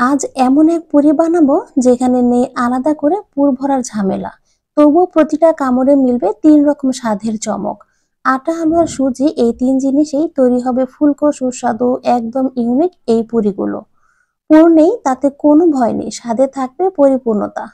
আজ এমন এক পুরি বানাবো যেখানে নেই আলাদা করে পুর ভরার ঝামেলা। তবুও প্রতিটা কামড়ে মিলবে তিন রকম স্বাদের চমক। আটা, আলু আর সুজি এই তিন জিনিসেই তৈরি হবে ফুলকো সুস্বাদু একদম ইউনিক এই পুরিগুলো। পুর নেই তাতে কোনো ভয় নেই, স্বাদে থাকবে পরিপূর্ণতা।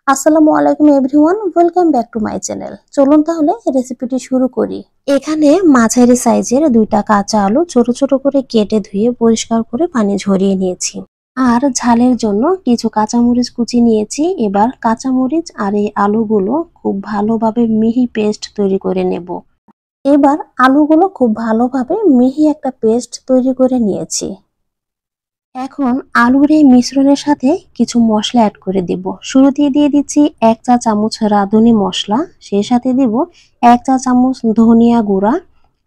আসসালামু আলাইকুম everyone, welcome back to my channel. চলুন তাহলে রেসিপিটি শুরু করি। এখানে মাঝারি সাইজের দুইটা কাঁচা আলু ছোট ছোট করে কেটে ধুয়ে পরিষ্কার করে পানি ঝরিয়ে নিয়েছি। আর ঝালের জন্য কিছু কাঁচামরিচ কুচি নিয়েছি। এবার কাঁচামরিচ আর এই আলুগুলো খুব ভালোভাবে মিহি পেস্ট তৈরি করে নেব। এবার আলুগুলো খুব ভালোভাবে মিহি একটা পেস্ট তৈরি করে নিয়েছি। এখন আলুর এই মিশ্রণের সাথে কিছু মশলা অ্যাড করে দেব। শুরুতেই দিয়ে দিচ্ছি 1 চা চামচ রাঁধুনি মশলা, সেই সাথে দেব 1 চা চামচ ধনিয়া গুঁড়া,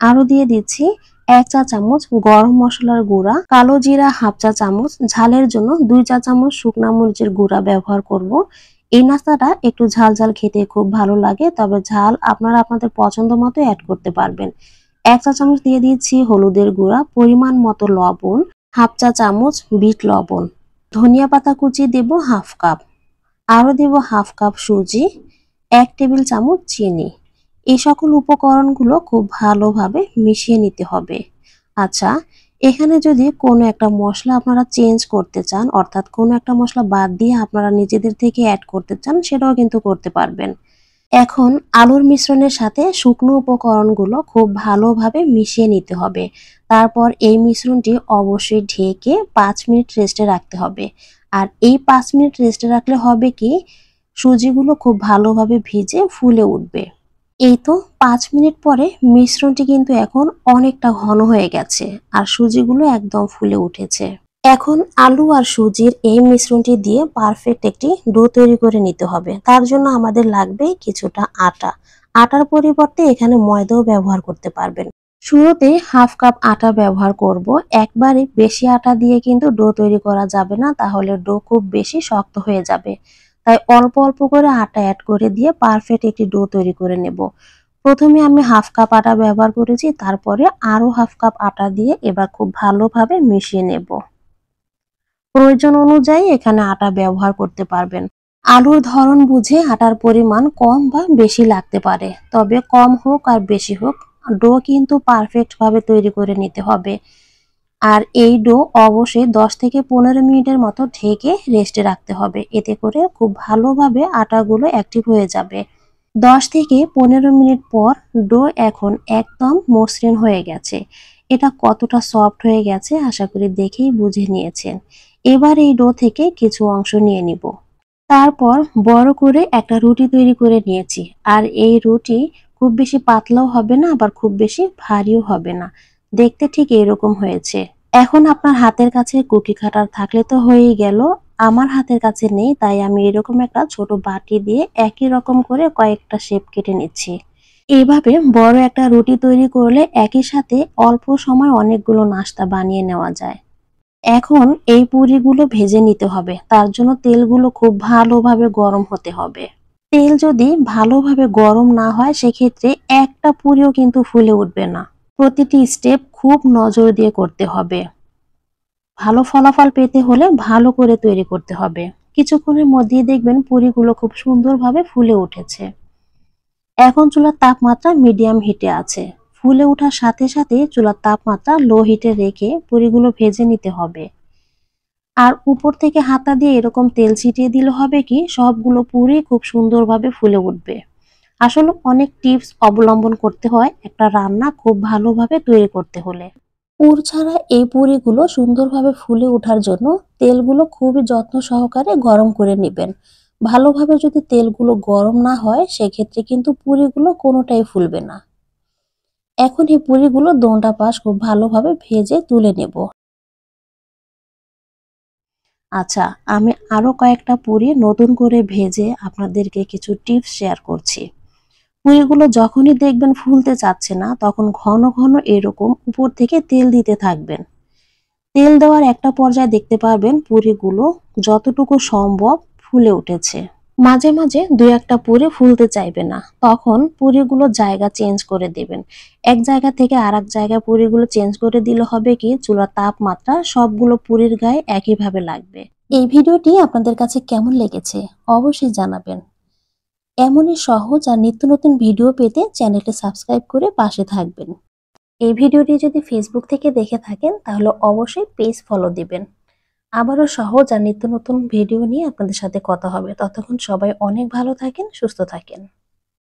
আরো দিয়ে দিচ্ছি 1 চা চামচ গরম মশলার গুঁড়া, কালো জিরা হাফ চা চামচ, ঝালের জন্য 2 চা চামচ শুকনা মরিচের গুঁড়া ব্যবহার করব। এই নাস্তাটা একটু ঝাল ঝাল খেতে খুব ভালো লাগে, তবে ঝাল আপনারা আপনাদের পছন্দ মতো অ্যাড করতে পারবেন। 1 চা চামচ দিয়ে দিচ্ছি হলুদের গুঁড়া, পরিমাণ মতো লবণ, হাফ চা চামচ বিট লবণ, ধনিয়া পাতা কুচি দেব হাফ কাপ, আরো দেব হাফ কাপ সুজি, 1 টেবিল চামচ চিনি। এই সকল উপকরণগুলো খুব ভালোভাবে মিশিয়ে নিতে হবে। আচ্ছা, এখানে যদি কোনো একটা মশলা আপনারা চেঞ্জ করতে চান, অর্থাৎ কোনো একটা মশলা বাদ দিয়ে আপনারা নিজেদের থেকে অ্যাড করতে চান, সেটাও কিন্তু করতে পারবেন। এখন আলুর মিশ্রণের সাথে শুকনো উপকরণগুলো খুব ভালোভাবে মিশিয়ে নিতে হবে। তারপর এই মিশ্রণটি অবশ্যই ঢেকে 5 মিনিট রেস্টে রাখতে হবে। আর এই 5 মিনিট রেস্টে রাখলে হবে কি, সুজিগুলো খুব ভালোভাবে ভিজে ফুলে উঠবে। এই তো 5 মিনিট পরে মিশ্রণটি কিন্তু এখন অনেকটা ঘন হয়ে গেছে আর সুজিগুলো একদম ফুলে উঠেছে। এখন আলু আর সুজির এই মিশ্রণটি দিয়ে পারফেক্ট একটি ডো তৈরি করে নিতে হবে। তার জন্য আমাদের লাগবে কিছুটা আটা। আটার পরিবর্তে এখানে ময়দাও ব্যবহার করতে পারবেন। শুরুতে হাফ কাপ আটা ব্যবহার করব। একবারে বেশি আটা দিয়ে কিন্তু ডো তৈরি করা যাবে না, তাহলে ডো খুব বেশি শক্ত হয়ে যাবে। তাই অল্প অল্প করে আটা অ্যাড করে দিয়ে পারফেক্ট একটি ডো তৈরি করে নেব। প্রথমে আমি হাফ কাপ আটা ব্যবহার করেছি, তারপরে আরো হাফ কাপ আটা দিয়ে এবার খুব ভালোভাবে মিশিয়ে নেব। প্রয়োজন অনুযায়ী এখানে আটা ব্যবহার করতে পারবেন। আলুর ধরন বুঝে আটার পরিমাণ কম বা বেশি লাগতে পারে, তবে কম হোক আর বেশি হোক ডো কিন্তু পারফেক্ট ভাবে তৈরি করে নিতে হবে। আর এই ডো অবশ্যই 10 থেকে 15 মিনিটের মতো ঢেকে রেস্টে রাখতে হবে, এতে করে খুব ভালোভাবে আটাগুলো অ্যাক্টিভ হয়ে যাবে। 10 থেকে 15 মিনিট পর ডো এখন একদম মসৃণ হয়ে গেছে। এটা কতটা সফট হয়ে গেছে আশা করি দেখেই বুঝে নিয়েছেন। এবার এই ডো থেকে কিছু অংশ নিয়ে নিব। তারপর বড় করে একটা রুটি তৈরি করে নিয়েছি। আর এই রুটি খুব বেশি পাতলাও হবে না, আবার খুব বেশি ভারীও হবে না। দেখতে ঠিক এরকম হয়েছে। এখন আপনার হাতের কাছে কুকি কাটার থাকলে তো হয়েই গেল। আমার হাতের কাছে নেই, তাই আমি এরকম একটা ছোট বাটি দিয়ে একই রকম করে কয়েকটা শেপ কেটে নিচ্ছি। এইভাবে বড় একটা রুটি তৈরি করলে একই সাথে অল্প সময় অনেকগুলো নাস্তা বানিয়ে নেওয়া যায়। এখন এই পুরিগুলো ভেজে নিতে হবে, তার জন্য তেলগুলো খুব ভালোভাবে গরম হতে হবে। তেল যদি ভালোভাবে গরম না হয় সেক্ষেত্রে একটা পুরিও কিন্তু ফুলে উঠবে না। প্রতিটি স্টেপ খুব নজর দিয়ে করতে হবে। ভালো ফলাফল পেতে হলে ভালো করে তৈরি করতে হবে। কিছুক্ষণের মধ্যেই দেখবেন পুরিগুলো খুব সুন্দরভাবে ফুলে উঠেছে। এখন চুলার তাপমাত্রা মিডিয়াম হিটে আছে। ফুলে ওঠার সাথে সাথে চুলার তাপমাত্রা লো হিটে রেখে পুরিগুলো ভেজে নিতে হবে। আর উপর থেকে হাতা দিয়ে এরকম তেল ছিটিয়ে দিলে হবে কি, সবগুলো পুরি খুব সুন্দরভাবে ফুলে উঠবে। আসলে অনেক টিপস অবলম্বন করতে হয় একটা রান্না খুব ভালোভাবে তৈরি করতে হলে। পুর ছাড়া এই পুরিগুলো সুন্দরভাবে ফুলে ওঠার জন্য তেলগুলো খুবই যত্ন সহকারে গরম করে নেবেন। ভালোভাবে যদি তেলগুলো গরম না হয় সেক্ষেত্রে কিন্তু পুরিগুলো কোনোটাই ফুলবে না। এখন এই পুরিগুলো দোনটা পাশ খুব ভালোভাবে ভেজে তুলে নেব। আচ্ছা, আমি আরো কয়েকটা পুরি নতুন করে ভেজে আপনাদেরকে কিছু টিপস শেয়ার করছি। পুরিগুলো যখনই দেখবেন ফুলতে চাচ্ছে না, তখন ঘন ঘন এরকম উপর থেকে তেল দিতে থাকবেন। তেল দেওয়ার একটা পর্যায়ে দেখতে পারবেন পুরিগুলো যতটুকু সম্ভব ফুলে উঠেছে। মাঝে মাঝে দুই একটা পুরি ফুলতে চাইবে না, তখন পুরিগুলো জায়গা চেঞ্জ করে দেবেন। এক জায়গা থেকে আর এক জায়গায় পুরিগুলো চেঞ্জ করে দিলে হবে কি, চুলার তাপমাত্রা সবগুলো পুরির গায়ে একইভাবে লাগবে। এই ভিডিওটি আপনাদের কাছে কেমন লেগেছে অবশ্যই জানাবেন। এমনই সহজ আর নিত্য নতুন ভিডিও পেতে চ্যানেলটি সাবস্ক্রাইব করে পাশে থাকবেন। এই ভিডিওটি যদি ফেসবুক থেকে দেখে থাকেন তাহলে অবশ্যই পেজ ফলো দিবেন। আবারও সহজ আর নিত্য নতুন ভিডিও নিয়ে আপনাদের সাথে কথা হবে। ততক্ষণ সবাই অনেক ভালো থাকেন, সুস্থ থাকেন।